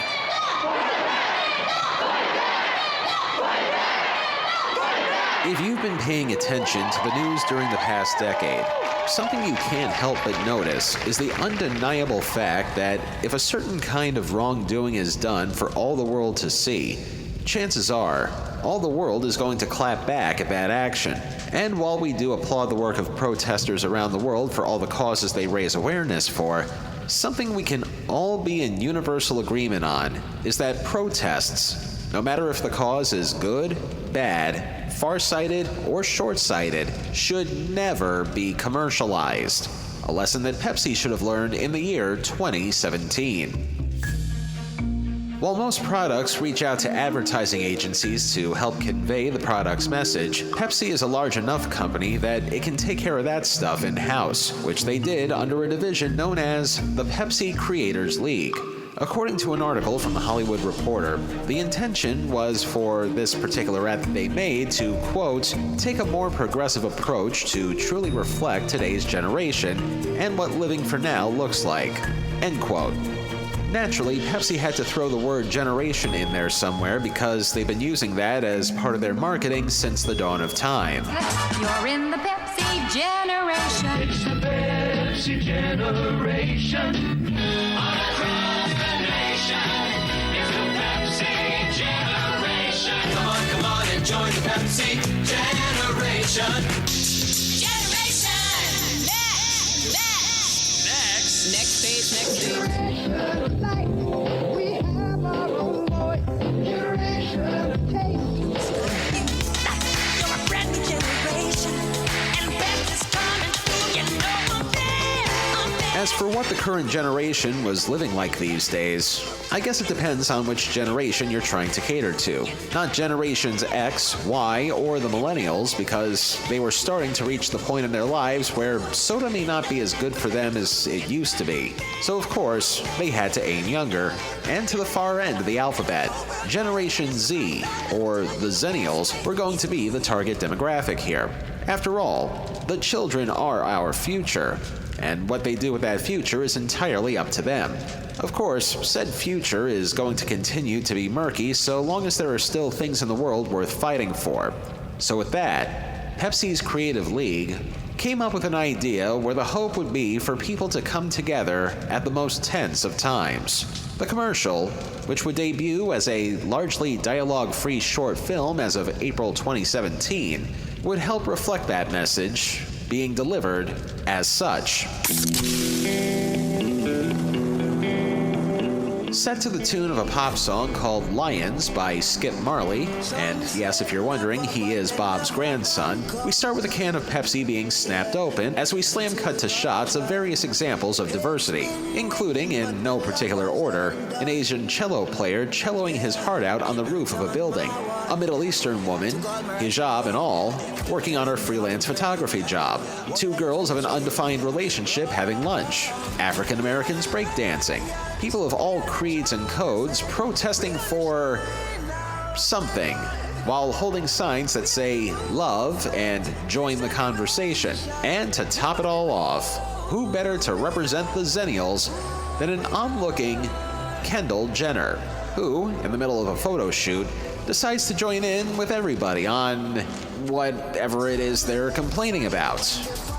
If you've been paying attention to the news during the past decade, something you can't help but notice is the undeniable fact that if a certain kind of wrongdoing is done for all the world to see, chances are all the world is going to clap back at that action. And while we do applaud the work of protesters around the world for all the causes they raise awareness for, something we can all be in universal agreement on is that protests, no matter if the cause is good, bad, far-sighted, or short-sighted, should never be commercialized. A lesson that Pepsi should have learned in the year 2017. While most products reach out to advertising agencies to help convey the product's message, Pepsi is a large enough company that it can take care of that stuff in-house, which they did under a division known as the Pepsi Creators League. According to an article from The Hollywood Reporter, the intention was for this particular ad that they made to, quote, take a more progressive approach to truly reflect today's generation and what living for now looks like, end quote. Naturally, Pepsi had to throw the word generation in there somewhere because they've been using that as part of their marketing since the dawn of time. You're in the Pepsi generation. It's the Pepsi generation. Across the nation, it's the Pepsi generation. Come on, and join the Pepsi generation. Next page. As for what the current generation was living like these days, I guess it depends on which generation you're trying to cater to. Not generations X, Y, or the millennials, because they were starting to reach the point in their lives where soda may not be as good for them as it used to be. So of course, they had to aim younger, and to the far end of the alphabet. Generation Z, or the Zennials, were going to be the target demographic here. After all, the children are our future, and what they do with that future is entirely up to them. Of course, said future is going to continue to be murky so long as there are still things in the world worth fighting for. So with that, Pepsi's Creative League came up with an idea where the hope would be for people to come together at the most tense of times. The commercial, which would debut as a largely dialogue-free short film as of April 2017, would help reflect that message, being delivered as such. Set to the tune of a pop song called Lions by Skip Marley, and yes, if you're wondering, he is Bob's grandson, we start with a can of Pepsi being snapped open as we slam cut to shots of various examples of diversity, including, in no particular order, an Asian cello player celloing his heart out on the roof of a building, a Middle Eastern woman, hijab and all, working on her freelance photography job, two girls of an undefined relationship having lunch, African Americans breakdancing, people of all creeds and codes protesting for something, while holding signs that say love and join the conversation. And to top it all off, who better to represent the Zennials than an onlooking Kendall Jenner, who, in the middle of a photo shoot, decides to join in with everybody on whatever it is they're complaining about.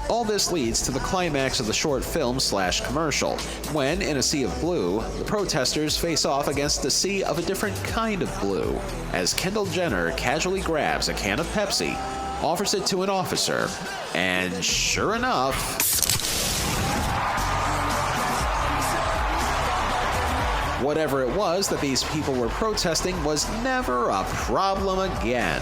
All this leads to the climax of the short film/commercial, when, in a sea of blue, the protesters face off against a sea of a different kind of blue, as Kendall Jenner casually grabs a can of Pepsi, offers it to an officer, and sure enough, whatever it was that these people were protesting was never a problem again.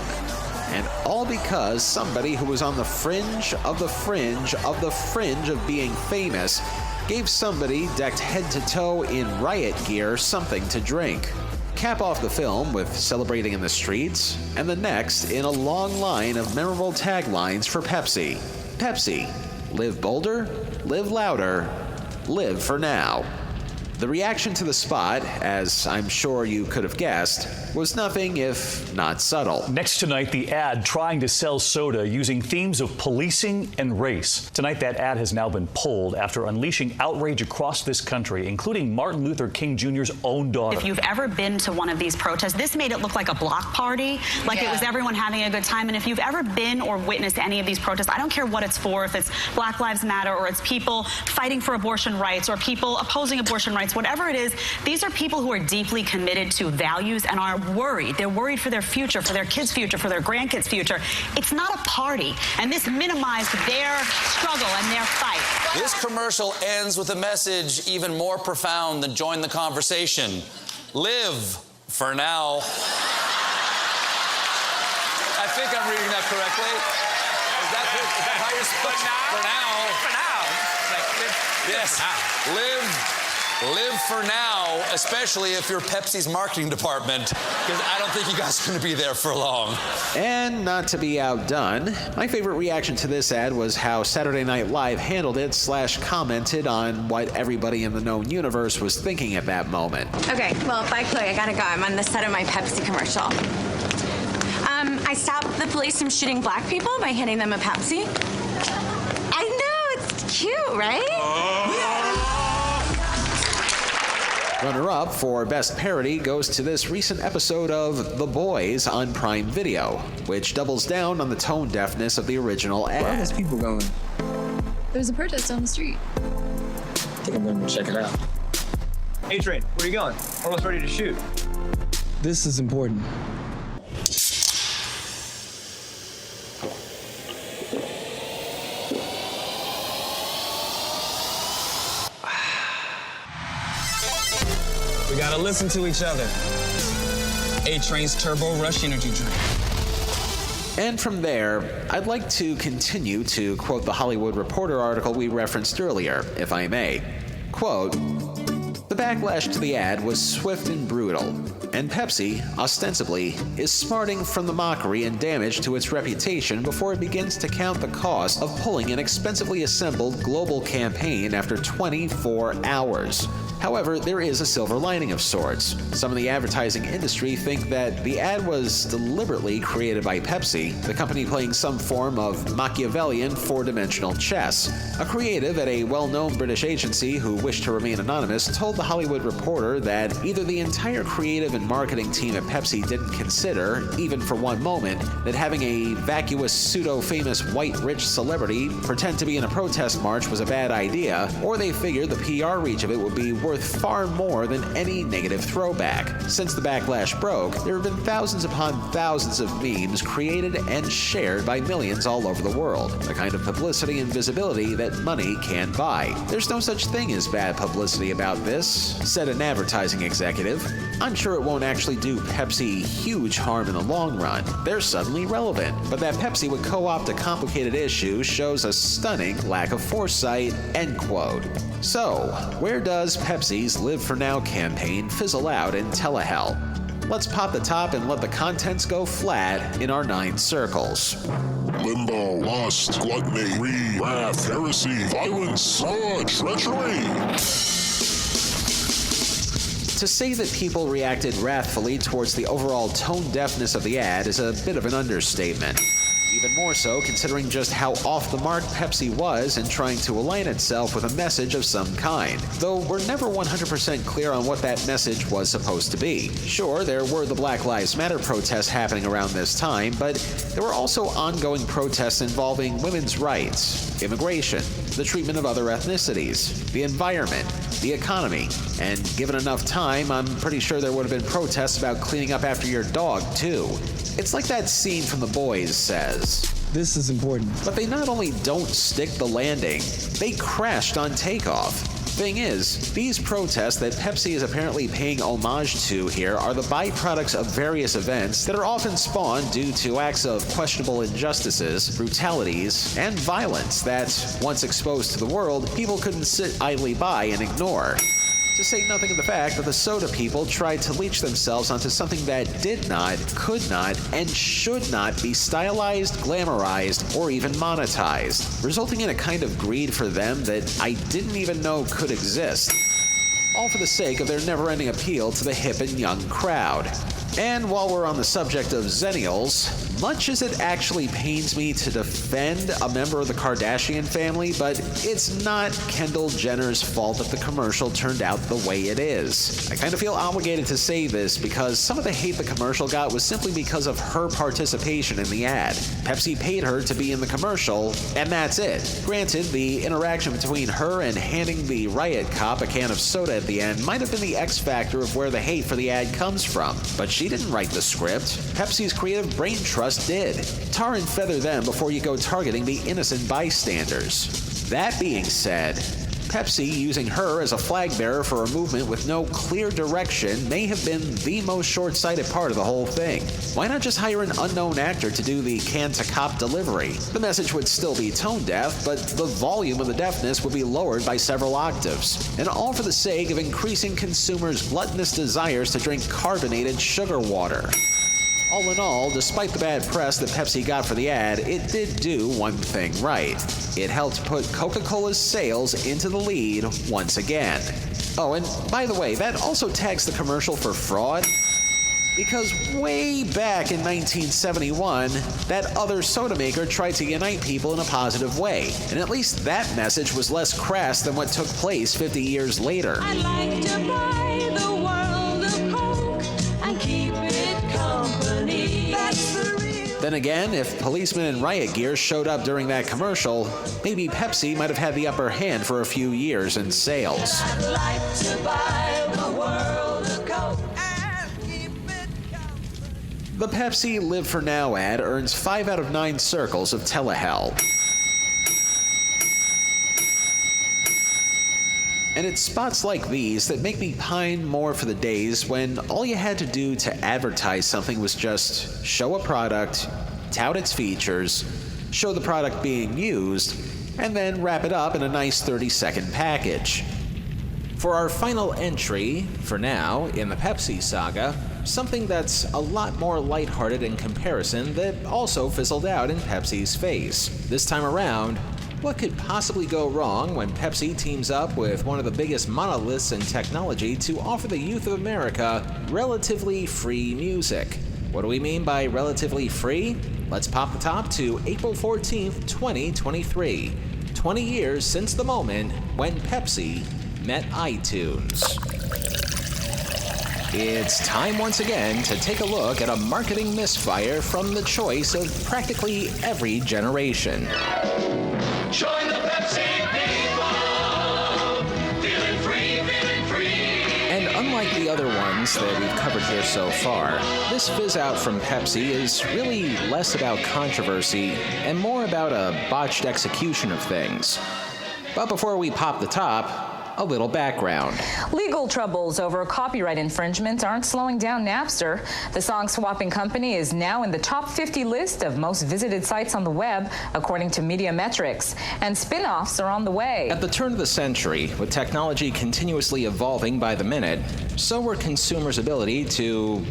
And all because somebody who was on the fringe of the fringe of the fringe of being famous gave somebody decked head to toe in riot gear something to drink. Cap off the film with Celebrating in the Streets, and the next in a long line of memorable taglines for Pepsi. Pepsi, live bolder, live louder, live for now. The reaction to the spot, as I'm sure you could have guessed, was nothing if not subtle. Next tonight, the ad trying to sell soda using themes of policing and race. Tonight, that ad has now been pulled after unleashing outrage across this country, including Martin Luther King Jr.'s own daughter. If you've ever been to one of these protests, this made it look like a block party, like it was everyone having a good time. And if you've ever been or witnessed any of these protests, I don't care what it's for, if it's Black Lives Matter or it's people fighting for abortion rights or people opposing abortion rights, whatever it is, these are people who are deeply committed to values and are worried. They're worried for their future, for their kids' future, for their grandkids' future. It's not a party, and this minimized their struggle and their fight. This commercial ends with a message even more profound than join the conversation. Live for now. I think I'm reading that correctly. Is that how you're supposed to? For now. Yes. Live for now, especially if you're Pepsi's marketing department, because I don't think you guys are going to be there for long. And not to be outdone, my favorite reaction to this ad was how Saturday Night Live handled it / commented on what everybody in the known universe was thinking at that moment. Okay, well, bye, Chloe. I gotta go. I'm on the set of my Pepsi commercial. I stopped the police from shooting black people by handing them a Pepsi. I know, it's cute, right? Runner-up for Best Parody goes to this recent episode of The Boys on Prime Video, which doubles down on the tone deafness of the original ad. Where are those people going? There's a protest on the street. I think I'm gonna check it out. A-Train, where are you going? Almost ready to shoot. This is important. We gotta listen to each other. A-Train's Turbo Rush Energy Drink. And from there, I'd like to continue to quote the Hollywood Reporter article we referenced earlier, if I may. Quote, "The backlash to the ad was swift and brutal, and Pepsi, ostensibly, is smarting from the mockery and damage to its reputation before it begins to count the cost of pulling an expensively assembled global campaign after 24 hours. However, there is a silver lining of sorts. Some in the advertising industry think that the ad was deliberately created by Pepsi, the company playing some form of Machiavellian four-dimensional chess. A creative at a well-known British agency who wished to remain anonymous told the Hollywood Reporter that either the entire creative and marketing team at Pepsi didn't consider, even for one moment, that having a vacuous pseudo-famous white rich celebrity pretend to be in a protest march was a bad idea, or they figured the PR reach of it would be worth far more than any negative throwback. Since the backlash broke, there have been thousands upon thousands of memes created and shared by millions all over the world, the kind of publicity and visibility that money can't buy. There's no such thing as bad publicity about this," said an advertising executive. "I'm sure it won't actually do Pepsi huge harm in the long run. They're suddenly relevant, but that Pepsi would co-opt a complicated issue shows a stunning lack of foresight," end quote. So, where does Pepsi's Live For Now campaign fizzle out in Telehell? Let's pop the top and let the contents go flat in our 9 circles. Limbo, lust, gluttony, greed, wrath, heresy, violence, treachery. To say that people reacted wrathfully towards the overall tone deafness of the ad is a bit of an understatement. Even more so considering just how off the mark Pepsi was in trying to align itself with a message of some kind, though we're never 100% clear on what that message was supposed to be. Sure, there were the Black Lives Matter protests happening around this time, but there were also ongoing protests involving women's rights, immigration, the treatment of other ethnicities, the environment, the economy, and given enough time, I'm pretty sure there would have been protests about cleaning up after your dog, too. It's like that scene from The Boys says. This is important. But they not only don't stick the landing, they crashed on takeoff. Thing is, these protests that Pepsi is apparently paying homage to here are the byproducts of various events that are often spawned due to acts of questionable injustices, brutalities, and violence that, once exposed to the world, people couldn't sit idly by and ignore. To say nothing of the fact that the soda people tried to leech themselves onto something that did not, could not, and should not be stylized, glamorized, or even monetized, resulting in a kind of greed for them that I didn't even know could exist. all for the sake of their never-ending appeal to the hip and young crowd. And while we're on the subject of Zennials, much as it actually pains me to defend a member of the Kardashian family, but it's not Kendall Jenner's fault that the commercial turned out the way it is. I kind of feel obligated to say this because some of the hate the commercial got was simply because of her participation in the ad. Pepsi paid her to be in the commercial, and that's it. Granted, the interaction between her and handing the riot cop a can of soda at the end might have been the X factor of where the hate for the ad comes from, but she didn't write the script. Pepsi's creative brain trust did. Tar and feather them before you go targeting the innocent bystanders. That being said, Pepsi using her as a flag bearer for a movement with no clear direction may have been the most short-sighted part of the whole thing. Why not just hire an unknown actor to do the can-to-cop delivery? The message would still be tone-deaf, but the volume of the deafness would be lowered by several octaves. And all for the sake of increasing consumers' gluttonous desires to drink carbonated sugar water. All in all, despite the bad press that Pepsi got for the ad, it did do one thing right. It helped put Coca-Cola's sales into the lead once again. Oh, and by the way, that also tags the commercial for fraud, because way back in 1971, that other soda maker tried to unite people in a positive way, and at least that message was less crass than what took place 50 years later. I'd like to buy the world of Coke and keep it company. That's the real. Then again, if policemen in riot gear showed up during that commercial, maybe Pepsi might have had the upper hand for a few years in sales. I'd like to buy the world of Coke. The Pepsi Live For Now ad earns 5 out of 9 circles of Telehell. And it's spots like these that make me pine more for the days when all you had to do to advertise something was just show a product, tout its features, show the product being used, and then wrap it up in a nice 30-second package. For our final entry, for now, in the Pepsi saga, something that's a lot more lighthearted in comparison that also fizzled out in Pepsi's face. This time around, what could possibly go wrong when Pepsi teams up with one of the biggest monoliths in technology to offer the youth of America relatively free music? What do we mean by relatively free? Let's pop the top to April 14th, 2023. 20 years since the moment when Pepsi met iTunes. It's time once again to take a look at a marketing misfire from the choice of practically every generation. Join the Pepsi people. Feeling free. And unlike the other ones that we've covered here so far, this fizz out from Pepsi is really less about controversy and more about a botched execution of things. But before we pop the top, a little background. Legal troubles over copyright infringement aren't slowing down Napster. The song-swapping company is now in the top 50 list of most visited sites on the web, according to Media Metrics. And spin-offs are on the way. At the turn of the century, with technology continuously evolving by the minute, so were consumers' ability to,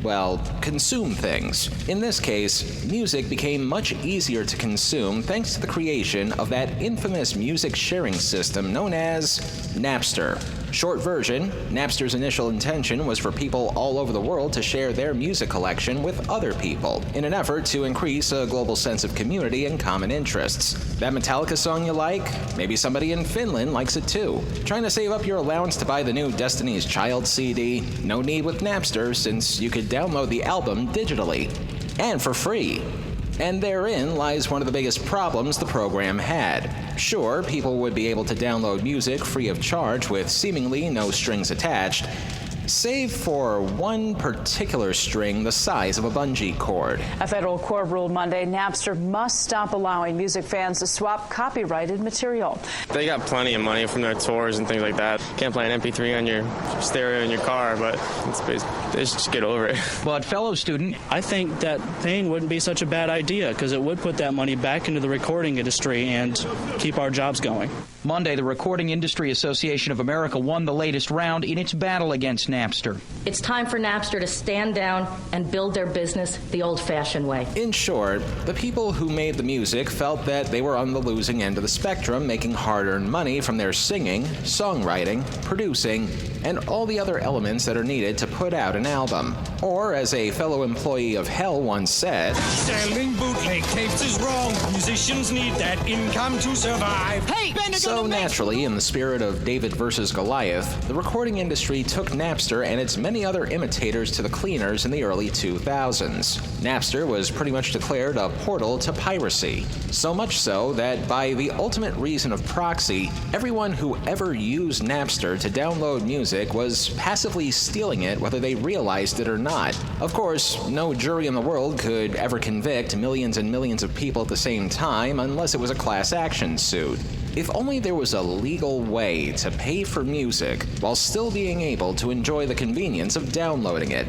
well, consume things. In this case, music became much easier to consume thanks to the creation of that infamous music sharing system known as Napster. Short version, Napster's initial intention was for people all over the world to share their music collection with other people in an effort to increase a global sense of community and common interests. That Metallica song you like? Maybe somebody in Finland likes it too. Trying to save up your allowance to buy the new Destiny's Child CD? No need with Napster, since you could download the album digitally and for free. And therein lies one of the biggest problems the program had. Sure, people would be able to download music free of charge with seemingly no strings attached, save for one particular string the size of a bungee cord. A federal court ruled Monday Napster must stop allowing music fans to swap copyrighted material. They got plenty of money from their tours and things like that. Can't play an MP3 on your stereo in your car, but they should just get over it. But fellow student, I think that paying wouldn't be such a bad idea because it would put that money back into the recording industry and keep our jobs going. Monday, the Recording Industry Association of America won the latest round in its battle against Napster. Napster. It's time for Napster to stand down and build their business the old-fashioned way. In short, the people who made the music felt that they were on the losing end of the spectrum, making hard-earned money from their singing, songwriting, producing, and all the other elements that are needed to put out an album. Or, as a fellow employee of Hell once said, Selling bootleg tapes is wrong. Musicians need that income to survive. Hey, so naturally, in the spirit of David versus Goliath, the recording industry took Napster and its many other imitators to the cleaners in the early 2000s. Napster was pretty much declared a portal to piracy. So much so that by the ultimate reason of proxy, everyone who ever used Napster to download music was passively stealing it whether they realized it or not. Of course, no jury in the world could ever convict millions and millions of people at the same time unless it was a class action suit. If only there was a legal way to pay for music while still being able to enjoy the convenience of downloading it.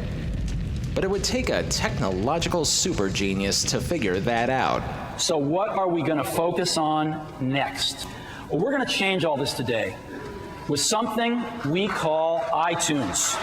But it would take a technological super genius to figure that out. So what are we going to focus on next? Well, we're going to change all this today with something we call iTunes.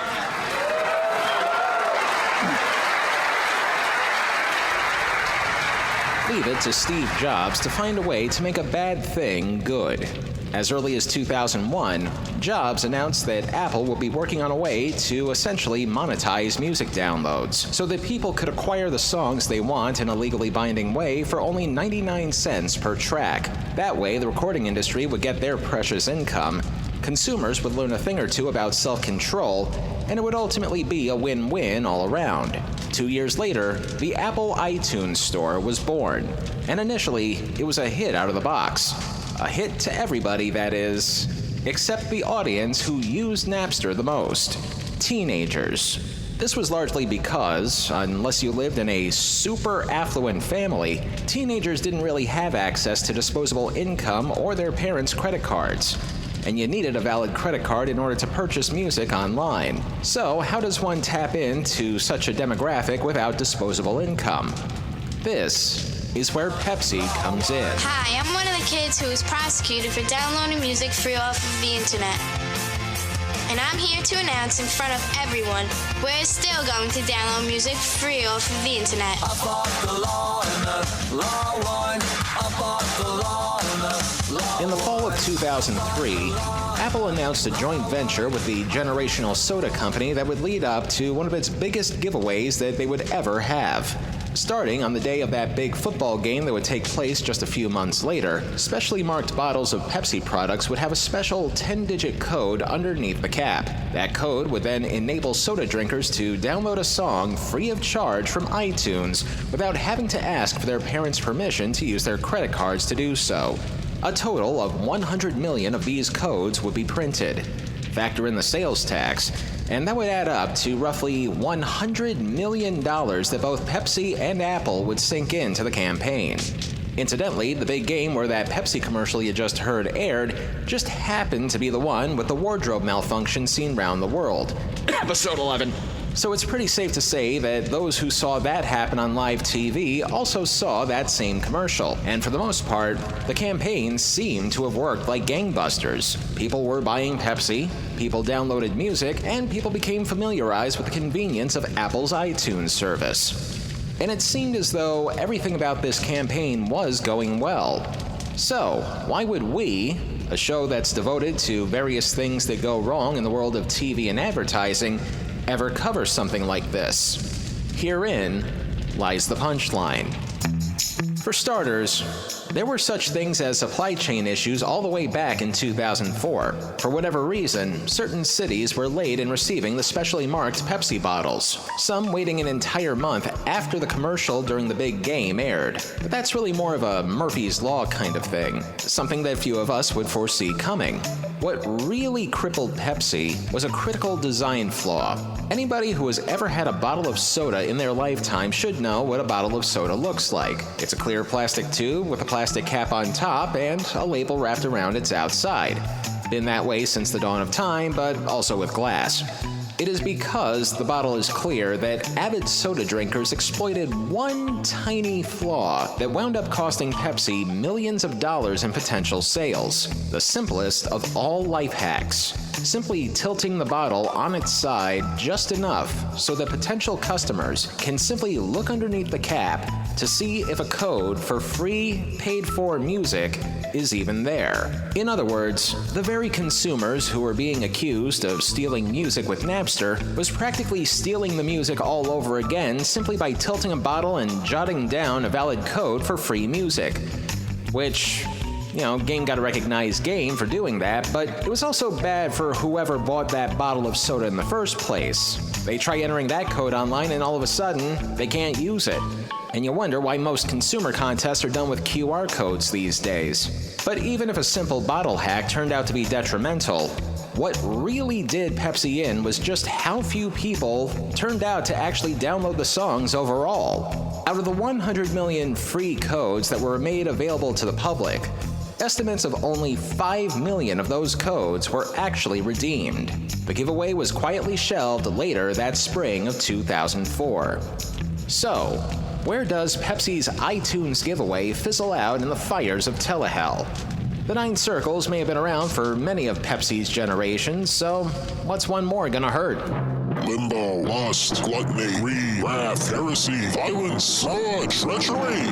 Leave it to Steve Jobs to find a way to make a bad thing good. As early as 2001, Jobs announced that Apple would be working on a way to essentially monetize music downloads so that people could acquire the songs they want in a legally binding way for only 99 cents per track. That way, the recording industry would get their precious income, consumers would learn a thing or two about self-control, and it would ultimately be a win-win all around. 2 years later, the Apple iTunes Store was born, and initially, it was a hit out of the box. A hit to everybody, that is, except the audience who used Napster the most: teenagers. This was largely because, unless you lived in a super affluent family, teenagers didn't really have access to disposable income or their parents' credit cards. And you needed a valid credit card in order to purchase music online. So, how does one tap into such a demographic without disposable income? This is where Pepsi comes in. Hi, I'm one of the kids who was prosecuted for downloading music free off of the internet. And I'm here to announce in front of everyone, we're still going to download music free off of the internet. I fought the law and the law won. I fought the law and the law. In the fall of 2003, Apple announced a joint venture with the generational soda company that would lead up to one of its biggest giveaways that they would ever have. Starting on the day of that big football game that would take place just a few months later, specially marked bottles of Pepsi products would have a special 10-digit code underneath the cap. That code would then enable soda drinkers to download a song free of charge from iTunes without having to ask for their parents' permission to use their credit cards to do so. A total of 100 million of these codes would be printed. Factor in the sales tax, and that would add up to roughly $100 million that both Pepsi and Apple would sink into the campaign. Incidentally, the big game where that Pepsi commercial you just heard aired just happened to be the one with the wardrobe malfunction seen round the world. Episode 11. So it's pretty safe to say that those who saw that happen on live TV also saw that same commercial. And for the most part, the campaign seemed to have worked like gangbusters. People were buying Pepsi, people downloaded music, and people became familiarized with the convenience of Apple's iTunes service. And it seemed as though everything about this campaign was going well. So, why would we, a show that's devoted to various things that go wrong in the world of TV and advertising, ever cover something like this? Herein lies the punchline. For starters, there were such things as supply chain issues all the way back in 2004. For whatever reason, certain cities were late in receiving the specially marked Pepsi bottles, some waiting an entire month after the commercial during the big game aired. But that's really more of a Murphy's Law kind of thing, something that few of us would foresee coming. What really crippled Pepsi was a critical design flaw. Anybody who has ever had a bottle of soda in their lifetime should know what a bottle of soda looks like. It's a clear plastic tube with a plastic cap on top and a label wrapped around its outside. Been that way since the dawn of time, but also with glass. It is because the bottle is clear that avid soda drinkers exploited one tiny flaw that wound up costing Pepsi millions of dollars in potential sales. The simplest of all life hacks. Simply tilting the bottle on its side just enough so that potential customers can simply look underneath the cap to see if a code for free, paid-for music is even there. In other words, the very consumers who were being accused of stealing music with Napster was practically stealing the music all over again simply by tilting a bottle and jotting down a valid code for free music. Which, game got a recognized game for doing that, but it was also bad for whoever bought that bottle of soda in the first place. They try entering that code online and all of a sudden, they can't use it. And you wonder why most consumer contests are done with QR codes these days. But even if a simple bottle hack turned out to be detrimental, what really did Pepsi in was just how few people turned out to actually download the songs overall. Out of the 100 million free codes that were made available to the public, estimates of only 5 million of those codes were actually redeemed. The giveaway was quietly shelved later that spring of 2004. So, where does Pepsi's iTunes giveaway fizzle out in the fires of Telehell? The 9 circles may have been around for many of Pepsi's generations, so what's one more gonna hurt? Limbo, lust, gluttony, greed, wrath, heresy, violence, treachery.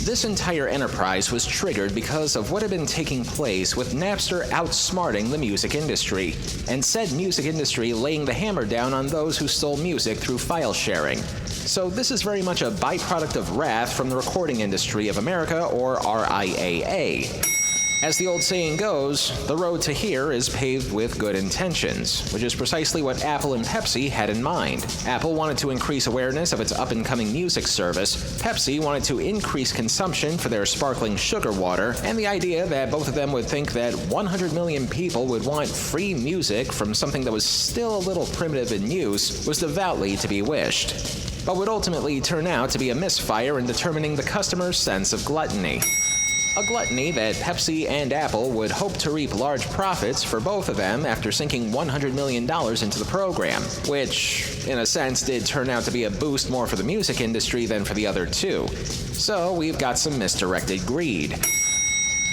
This entire enterprise was triggered because of what had been taking place with Napster outsmarting the music industry, and said music industry laying the hammer down on those who stole music through file sharing. So this is very much a byproduct of wrath from the Recording Industry of America, or RIAA. As the old saying goes, the road to here is paved with good intentions, which is precisely what Apple and Pepsi had in mind. Apple wanted to increase awareness of its up-and-coming music service, Pepsi wanted to increase consumption for their sparkling sugar water, and the idea that both of them would think that 100 million people would want free music from something that was still a little primitive in use was devoutly to be wished, but would ultimately turn out to be a misfire in determining the customer's sense of gluttony. A gluttony that Pepsi and Apple would hope to reap large profits for both of them after sinking $100 million into the program, which, in a sense, did turn out to be a boost more for the music industry than for the other two. So we've got some misdirected greed.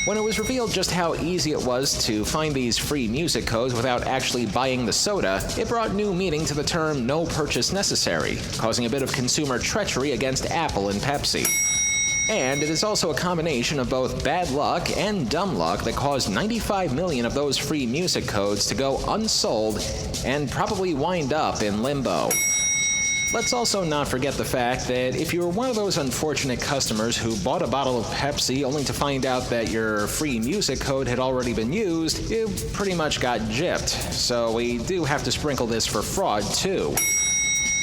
When it was revealed just how easy it was to find these free music codes without actually buying the soda, it brought new meaning to the term no purchase necessary, causing a bit of consumer treachery against Apple and Pepsi. And it is also a combination of both bad luck and dumb luck that caused 95 million of those free music codes to go unsold and probably wind up in limbo. Let's also not forget the fact that if you were one of those unfortunate customers who bought a bottle of Pepsi only to find out that your free music code had already been used, you pretty much got gypped. So we do have to sprinkle this for fraud too.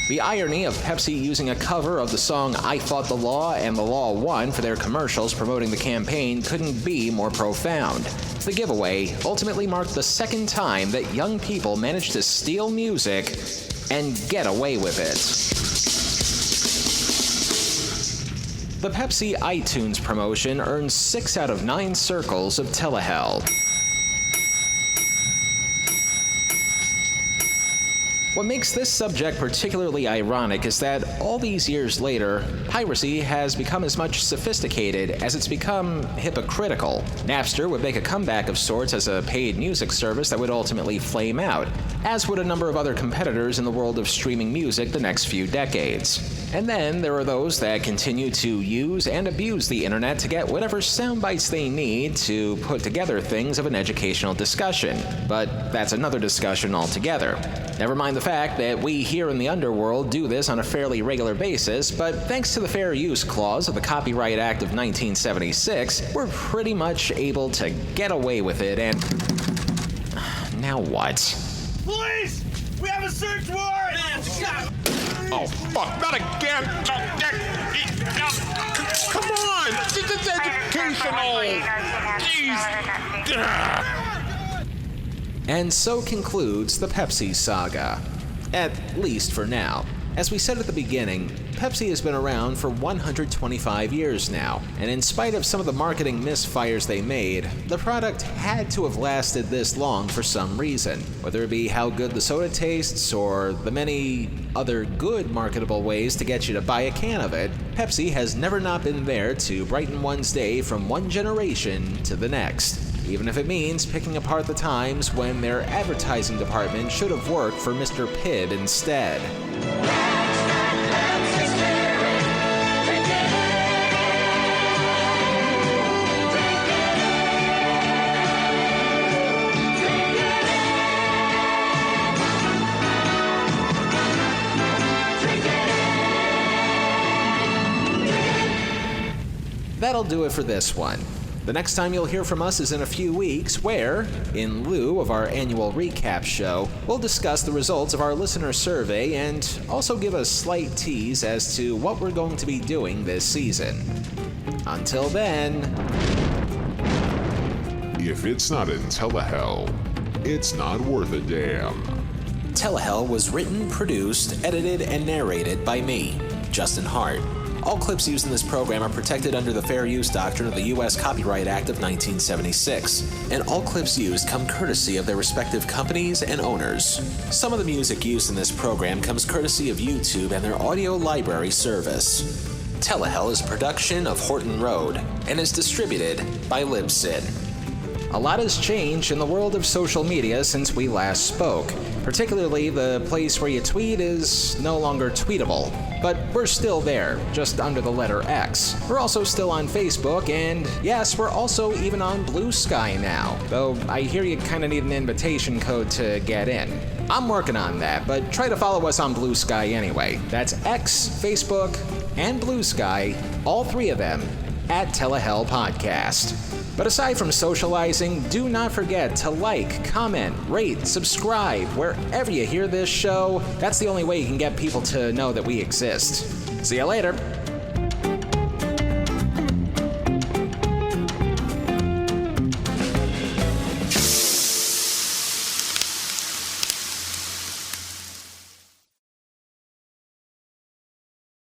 The irony of Pepsi using a cover of the song I Fought the Law and the Law Won for their commercials promoting the campaign couldn't be more profound. The giveaway ultimately marked the second time that young people managed to steal music and get away with it. The Pepsi iTunes promotion earned 6 out of 9 circles of Telehell. What makes this subject particularly ironic is that all these years later, piracy has become as much sophisticated as it's become hypocritical. Napster would make a comeback of sorts as a paid music service that would ultimately flame out, as would a number of other competitors in the world of streaming music the next few decades. And then there are those that continue to use and abuse the internet to get whatever sound bites they need to put together things of an educational discussion. But that's another discussion altogether. Never mind the fact that we here in the underworld do this on a fairly regular basis, but thanks to the Fair Use Clause of the Copyright Act of 1976, we're pretty much able to get away with it, and now what? Police! We have a search warrant! Oh, fuck, not again! Come on! This is educational! Jeez! And so concludes the Pepsi saga. At least for now. As we said at the beginning, Pepsi has been around for 125 years now, and in spite of some of the marketing misfires they made, the product had to have lasted this long for some reason. Whether it be how good the soda tastes or the many other good marketable ways to get you to buy a can of it, Pepsi has never not been there to brighten one's day from one generation to the next. Even if it means picking apart the times when their advertising department should have worked for Mr. Pibb instead. That'll do it for this one. The next time you'll hear from us is in a few weeks, where, in lieu of our annual recap show, we'll discuss the results of our listener survey and also give a slight tease as to what we're going to be doing this season. Until then... If it's not in Telehell, it's not worth a damn. Telehell was written, produced, edited, and narrated by me, Justin Hart. All clips used in this program are protected under the Fair Use Doctrine of the U.S. Copyright Act of 1976, and all clips used come courtesy of their respective companies and owners. Some of the music used in this program comes courtesy of YouTube and their audio library service. Telehell is a production of Horton Road and is distributed by Libsyn. A lot has changed in the world of social media since we last spoke. Particularly, the place where you tweet is no longer tweetable. But we're still there, just under the letter X. We're also still on Facebook, and yes, we're also even on Blue Sky now. Though I hear you kind of need an invitation code to get in. I'm working on that, but try to follow us on Blue Sky anyway. That's X, Facebook, and Blue Sky, all three of them, at Telehell Podcast. But aside from socializing, do not forget to like, comment, rate, subscribe wherever you hear this show. That's the only way you can get people to know that we exist. See you later.